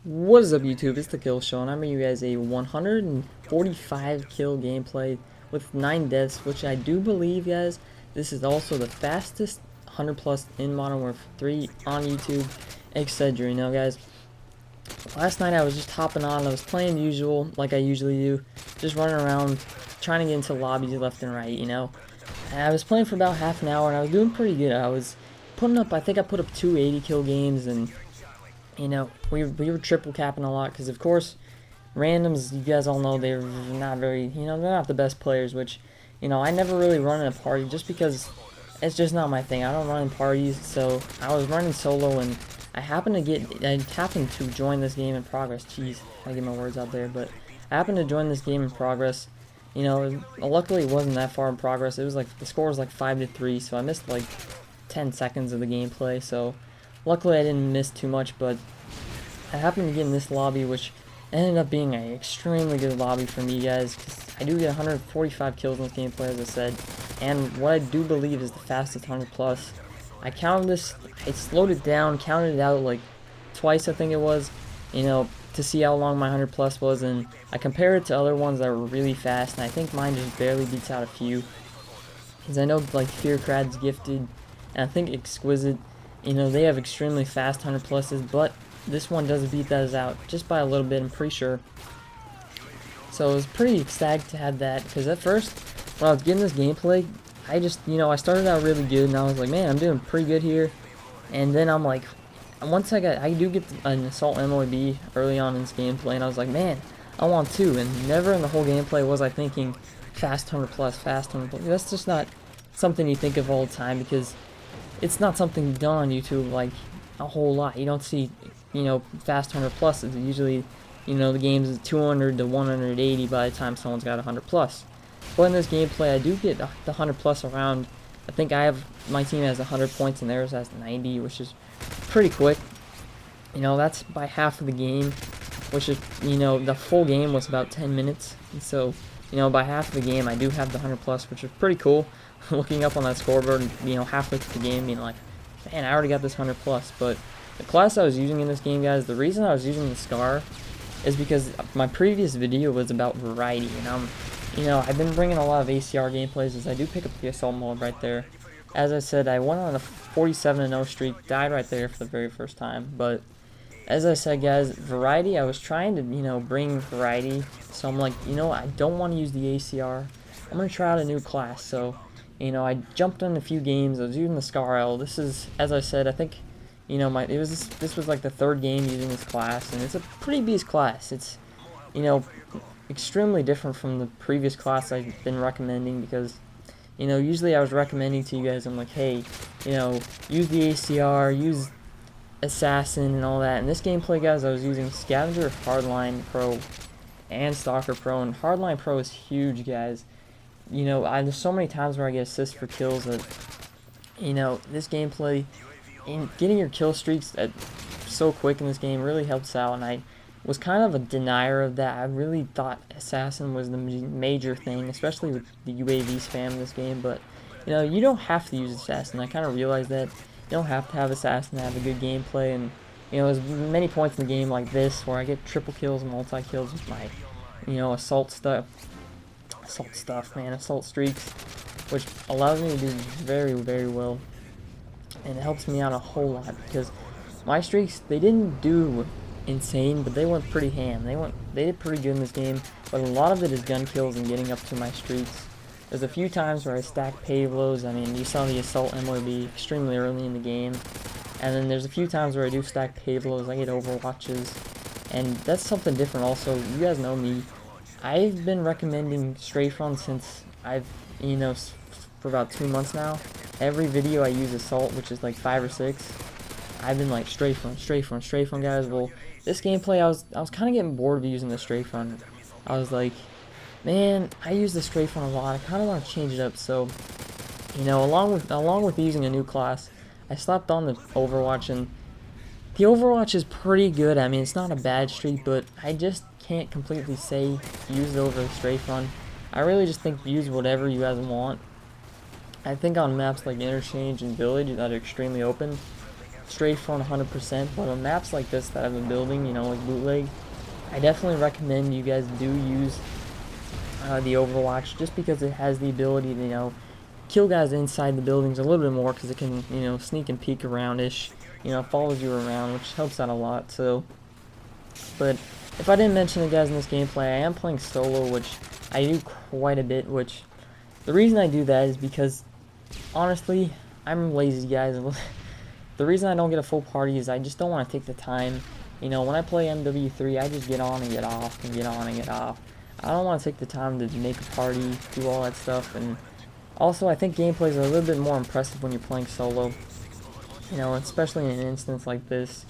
What is up, YouTube? It's the Kill Show, and I'm bringing you guys a 145 kill gameplay with 9 deaths, which I do believe, guys, this is also the fastest 100 plus in Modern Warfare 3 on YouTube, etc. You know, guys, last night I was just hopping on, I was playing usual, like I usually do, just running around, trying to get into lobbies left and right, you know, and I was playing for about half an hour, and I was doing pretty good. I was putting up, I think I put up 280 kill games, and you know, we were triple capping a lot because, of course, randoms, you guys all know they're not very, you know, they're not the best players, which, you know, I never really run in a party just because it's just not my thing. I don't run in parties, so I was running solo, and I happened to join this game in progress. Jeez, I get my words out there, but I happened to join this game in progress. You know, luckily it wasn't that far in progress. It was like, the score was like 5-3, so I missed like 10 seconds of the gameplay, so luckily I didn't miss too much, but I happened to get in this lobby, which ended up being an extremely good lobby for me, guys, because I do get 145 kills in this gameplay, as I said, and what I do believe is the fastest 100 plus. I counted this, I slowed it down, counted it out like twice, I think it was, you know, to see how long my 100 plus was, and I compared it to other ones that were really fast, and I think mine just barely beats out a few, because I know, like, Fearcrad's Gifted, and I think Exquisite, you know, they have extremely fast 100 pluses, but this one does beat those out just by a little bit, I'm pretty sure. So I was pretty ecstatic to have that, because at first, when I was getting this gameplay, I just, you know, I started out really good, and I was like, man, I'm doing pretty good here. And then I'm like, once I do get an Assault MOB early on in this gameplay, and I was like, man, I want two. And never in the whole gameplay was I thinking fast 100 plus, fast 100 plus. That's just not something you think of all the time, because it's not something done on YouTube like a whole lot. You don't see, you know, fast 100 pluses. Usually, you know, the game's is 200 to 180 by the time someone's got 100 plus. But in this gameplay, I do get the 100 plus around. I think my team has 100 points and theirs has 90, which is pretty quick. You know, that's by half of the game, which is, you know, the full game was about 10 minutes. And so, you know, by half of the game, I do have the 100 plus, which is pretty cool. Looking up on that scoreboard, and, you know, halfway through the game, being like, man, I already got this 100 plus. But the class I was using in this game, guys, the reason I was using the Scar is because my previous video was about variety, and you know, I've been bringing a lot of ACR gameplays, as I do pick up the assault mode right there. As I said, I went on a 47-0 streak, died right there for the very first time. But as I said, guys, variety, I was trying to, you know, bring variety. So I'm like, you know, I don't want to use the ACR. I'm gonna try out a new class. So, you know, I jumped in a few games. I was using the Scar L. This is, as I said, I think, you know, this was like the third game using this class, and it's a pretty beast class. It's, you know, extremely different from the previous class I've been recommending, because, you know, usually I was recommending to you guys, I'm like, hey, you know, use the ACR, use Assassin and all that. In this gameplay, guys, I was using Scavenger, Hardline Pro, and Stalker Pro, and Hardline Pro is huge, guys. You know, there's so many times where I get assists for kills that, you know, this gameplay, and getting your kill streaks so quick in this game really helps out, and I was kind of a denier of that. I really thought Assassin was the major thing, especially with the UAV spam in this game, but, you know, you don't have to use Assassin. I kind of realized that you don't have to have Assassin to have a good gameplay, and, you know, there's many points in the game like this where I get triple kills and multi-kills with my, you know, assault stuff, man, assault streaks, which allows me to do very, very well, and it helps me out a whole lot, because my streaks, they didn't do insane, but they went pretty ham. They did pretty good in this game, but a lot of it is gun kills and getting up to my streaks. There's a few times where I stack payloads. I mean, you saw the assault MOB extremely early in the game, and then there's a few times where I do stack payloads. I get overwatches, and that's something different. Also, you guys know me, I've been recommending strafe run since you know, for about 2 months now. Every video I use assault, which is like 5 or 6. I've been like strafe run, guys. Well, this gameplay, I was kind of getting bored of using the strafe run. I was like, man, I use the strafe run a lot. I kind of want to change it up. So, you know, along with using a new class, I slapped on the Overwatch, and the Overwatch is pretty good. I mean, it's not a bad streak, but I just can't completely say use it over the strafe run. I really just think use whatever you guys want. I think on maps like Interchange and Village that are extremely open, straight for 100%, but on maps like this that I've been building, you know, like bootleg, I definitely recommend you guys do use the Overwatch, just because it has the ability to, you know, kill guys inside the buildings a little bit more, because it can, you know, sneak and peek around-ish, you know, follows you around, which helps out a lot. So, but if I didn't mention it, guys, in this gameplay, I am playing solo, which I do quite a bit, which the reason I do that is because, honestly, I'm lazy, guys. The reason I don't get a full party is I just don't want to take the time. You know, when I play MW3, I just get on and get off and get on and get off. I don't want to take the time to make a party, do all that stuff, and also I think gameplays are a little bit more impressive when you're playing solo, you know, especially in an instance like this.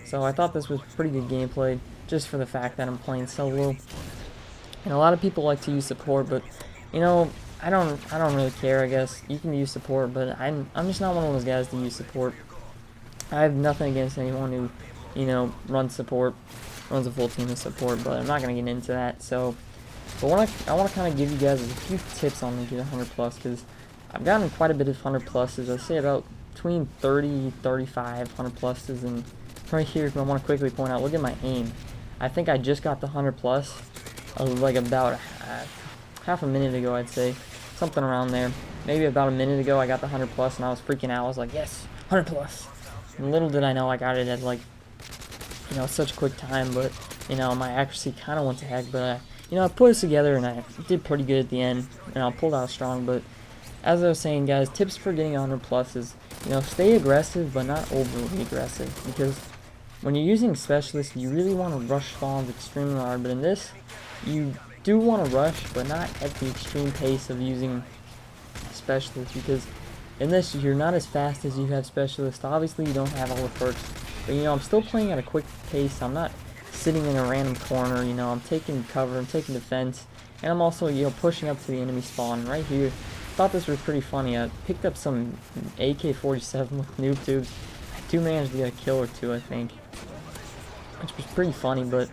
So I thought this was pretty good gameplay, just for the fact that I'm playing solo. And a lot of people like to use support, but, you know, I don't really care, I guess. You can use support, but I'm just not one of those guys to use support. I have nothing against anyone who, you know, runs a full team of support, but I'm not going to get into that. So, but I want to kind of give you guys a few tips on getting 100 plus, because I've gotten quite a bit of 100 pluses. I say about between 30, 35 100 pluses, and right here, I want to quickly point out, look at my aim. I think I just got the 100 plus, like about half a minute ago, I'd say. Something around there. Maybe about a minute ago I got the 100 plus and I was freaking out. I was like, yes, 100 plus. And little did I know I got it at, like, you know, such a quick time, but, you know, my accuracy kind of went to heck, but, you know, I put it together and I did pretty good at the end, and I pulled out strong. But as I was saying, guys, tips for getting 100 plus is, you know, stay aggressive, but not overly aggressive, because when you're using specialists, you really want to rush spawns extremely hard, but in this, you do want to rush, but not at the extreme pace of using specialists, because in this, you're not as fast as you have specialists. Obviously, you don't have all the perks, but, you know, I'm still playing at a quick pace. I'm not sitting in a random corner, you know, I'm taking cover, I'm taking defense, and I'm also, you know, pushing up to the enemy spawn right here. Thought this was pretty funny. I picked up some AK-47 with noob tubes. I do manage to get a kill or two, I think, which was pretty funny. But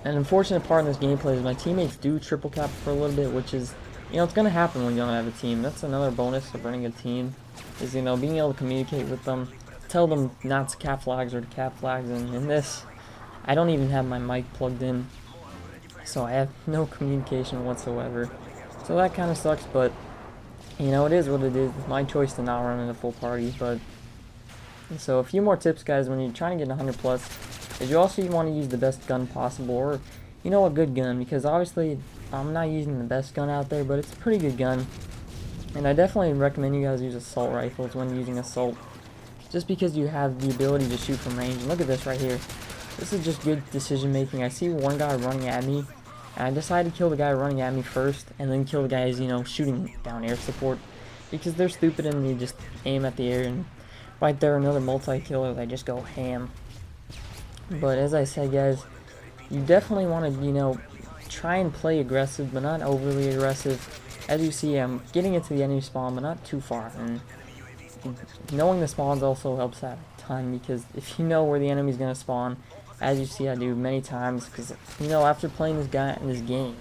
an unfortunate part in this gameplay is my teammates do triple cap for a little bit, which is, you know, it's going to happen when you don't have a team. That's another bonus of running a team, is, you know, being able to communicate with them, tell them not to cap flags or to cap flags. And in this, I don't even have my mic plugged in, so I have no communication whatsoever. So that kind of sucks, but, you know, it is what it is. It's my choice to not run in a full party. But so a few more tips, guys, when you're trying to get 100 plus, is you also want to use the best gun possible, or, you know, a good gun, because obviously I'm not using the best gun out there, but it's a pretty good gun. And I definitely recommend you guys use assault rifles when using assault, just because you have the ability to shoot from range. And look at this right here. This is just good decision making. I see one guy running at me, and I decided to kill the guy running at me first, and then kill the guys, you know, shooting down air support, because they're stupid and they just aim at the air, and right there, another multi-killer, they just go ham. But as I said, guys, you definitely want to, you know, try and play aggressive, but not overly aggressive. As you see, I'm getting into the enemy spawn, but not too far. And knowing the spawns also helps out a ton, because if you know where the enemy's going to spawn, as you see I do many times, because, you know, after playing this guy in this game,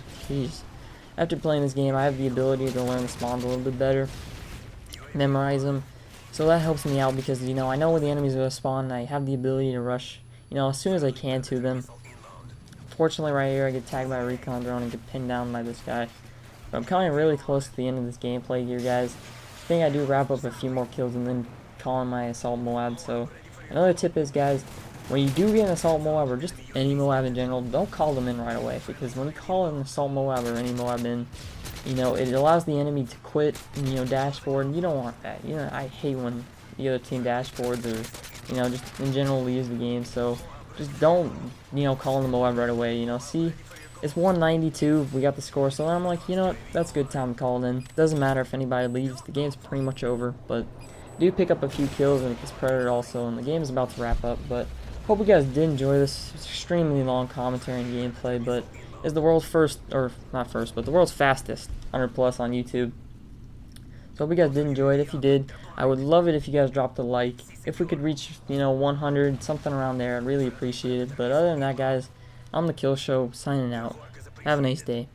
after playing this game, I have the ability to learn the spawns a little bit better, memorize them. So that helps me out, because, you know, I know where the enemy's going to spawn, and I have the ability to rush, you know, as soon as I can to them. Fortunately, right here, I get tagged by a recon drone and get pinned down by this guy. But I'm coming really close to the end of this gameplay here, guys. I think I do wrap up a few more kills and then call in my assault Moab. So another tip is, guys, when you do get an assault Moab, or just any Moab in general, don't call them in right away, because when you call an assault Moab or any Moab in, you know, it allows the enemy to quit, and, you know, dashboard, and you don't want that. You know, I hate when the other team dashboards, or, you know, just in general leaves the game. So just don't, you know, call in the Moab right away. You know, see, it's 192, we got the score, so I'm like, you know what, that's a good time to call it in. Doesn't matter if anybody leaves, the game's pretty much over. But do pick up a few kills and it's Predator also, and the game is about to wrap up. But hope you guys did enjoy this extremely long commentary and gameplay, but it's the world's first, or not first, but the world's fastest 100 plus on YouTube. So hope you guys did enjoy it. If you did, I would love it if you guys dropped a like. If we could reach, you know, 100, something around there, I'd really appreciate it. But other than that, guys, I'm the Kill Show, signing out. Have a nice day.